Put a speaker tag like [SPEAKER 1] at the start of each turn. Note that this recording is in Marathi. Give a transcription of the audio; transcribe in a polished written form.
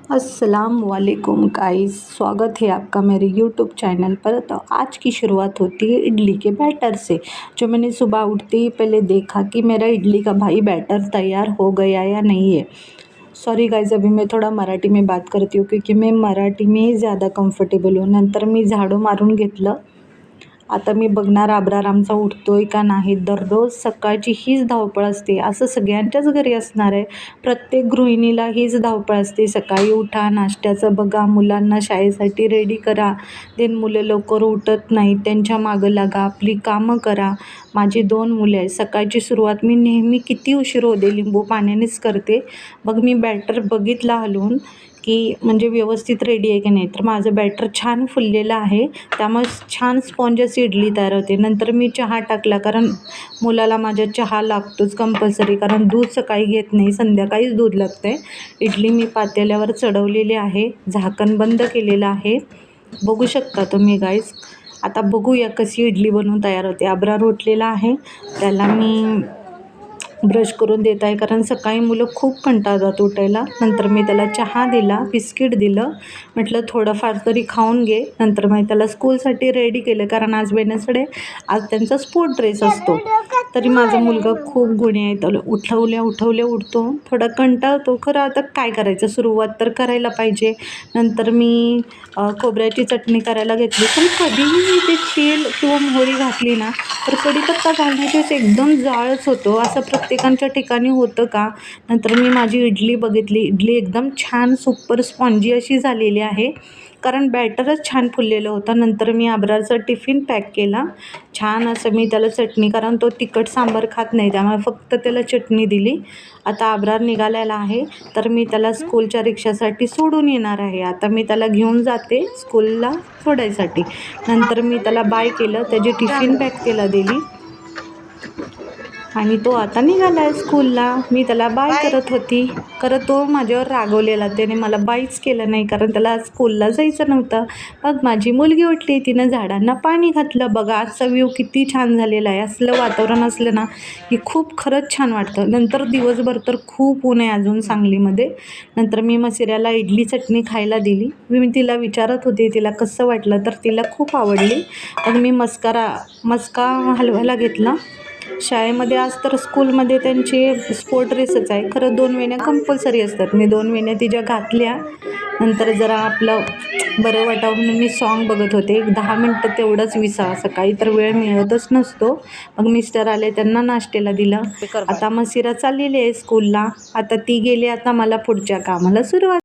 [SPEAKER 1] अस्सलाम वालेकुम गाइस, स्वागत है आपका मेरे यूट्यूब चैनल पर। तो आज की शुरुआत होती है इडली के बैटर से। जो मैंने सुबह उठते ही पहले देखा कि मेरा इडली का भाई बैटर तैयार हो गया या नहीं है। सॉरी गाइस, अभी मैं थोड़ा मराठी में बात करती हूँ क्योंकि मैं मराठी में ज़्यादा कम्फर्टेबल हूँ। नंतर मी झाडू मारून घेतलं। आता मी बघणार अब्रार आमचा उठतोय का नाही। दररोज सकाळची हीच धावपळ असते, असं सगळ्यांच्याच घरी असणार आहे। प्रत्येक गृहिणीला हीच धावपळ असते, सकाळी उठा, नाश्त्याचं बघा, मुलांना शाळेसाठी रेडी करा, देन मुलं लवकर उठत नाही, त्यांच्या मागं लागा, आपली कामं करा। माझी 2 मुले आहेत, सकाळची सुरुवात मी नेहमी किती उशीर होऊ दे लिंबू पाण्यानेच करते। मग मी बॅटर बघितला हलवून की म्हणजे व्यवस्थित रेडी आहे की नाही, तर माझं बॅटर छान फुललेलं आहे, त्यामुळे छान स्पॉन्ज अशी इडली तयार होते। नंतर मी चहा टाकला, कारण मुलाला माझ्या चहा लागतोच कंपल्सरी, कारण दूध सकाळी घेत नाही, संध्याकाळीच दूध लागतं आहे। इडली मी पातेल्यावर चढवलेली आहे, झाकण बंद केलेलं आहे, बघू शकता तुम्ही गाईज। आता बघूया कशी इडली बनवून तयार होते। अब्रार उठलेला आहे, त्याला मी ब्रश करून देत आहे, कारण सकाळी मुलं खूप कंटाळतात उठायला। नंतर मी त्याला चहा दिला, बिस्किट दिलं, म्हटलं थोडंफार तरी खाऊन घे। नंतर मी त्याला स्कूलसाठी रेडी केलं, कारण आज वेडनेसडे, आज त्यांचा स्पोर्ट ड्रेस असतो। तरी माझा मुलगा खूप गुणी आहे, त्याला उठवल्या उठतो, थोडा कंटाळतो, खरं आता काय करायचं, सुरुवात तर करायला पाहिजे। नंतर मी खोबऱ्याची चटणी करायला घेतली, पण कधीही मी ते तेल किंवा मोहरी घातली ना, तर कढीपत्ता घालण्याच्या वेळेस एकदम जाळच होतो। असं प्रत्येकाच्या ठिकाणी होतं का? नंतर मी माझी इडली बघितली, इडली एकदम छान सुपर स्पॉन्जी अशी झालेली आहे, कारण बॅटरच छान फुललेलं होतं। नंतर मी अब्रारचा टिफिन पॅक केला, छान असं मी त्याला चटणी, कारण तो तिखट सांबार खात नाही, त्यामुळे फक्त त्याला चटणी दिली। आता अब्रार निघालेला आहे, तर मी त्याला स्कूलच्या रिक्षासाठी सोडून येणार आहे। आता मी त्याला घेऊन जाते स्कूलला सोडायसाठी। नंतर मी त्याला बाय केलं, त्याची टिफिन पॅक त्याला दिली आणि तो आता निघाला आहे स्कूलला। मी त्याला बाय करत होती, खरं तो माझ्यावर रागवलेला, त्याने मला बायच केलं नाही, कारण त्याला आज स्कूलला जायचं नव्हतं। मग माझी मुलगी उठली, तिनं झाडांना पाणी घातलं। बघा आजचा व्ह्यू किती छान झालेला आहे, असलं वातावरण असलं ना की खूप खरंच छान वाटतं। नंतर दिवसभर तर खूप ऊन आहे अजून सांगलीमध्ये। नंतर मी मसिऱ्याला इडली चटणी खायला दिली। मी तिला विचारत होते तिला कसं वाटलं, तर तिला खूप आवडली। मग मी मस्का हलवायला घेतला। शाळेमध्ये आज तर स्कूलमध्ये त्यांचे स्पोर्ट ड्रेसच आहे, खरं 2 वेण्या कंपल्सरी असतात। मी 2 वेण्या तिच्या घातल्या। नंतर जरा आपलं बरं वाटावं म्हणून मी सॉन्ग बघत होते, 10 मिनटं तेवढंच विसावा, सकाळी तर वेळ मिळतच नसतो। मग मिस्टर आले, त्यांना नाश्त्याला दिलं। आता मसिरा चाललेली आहे स्कूलला, आता ती गेली, आता मला पुढच्या कामाला सुरुवात।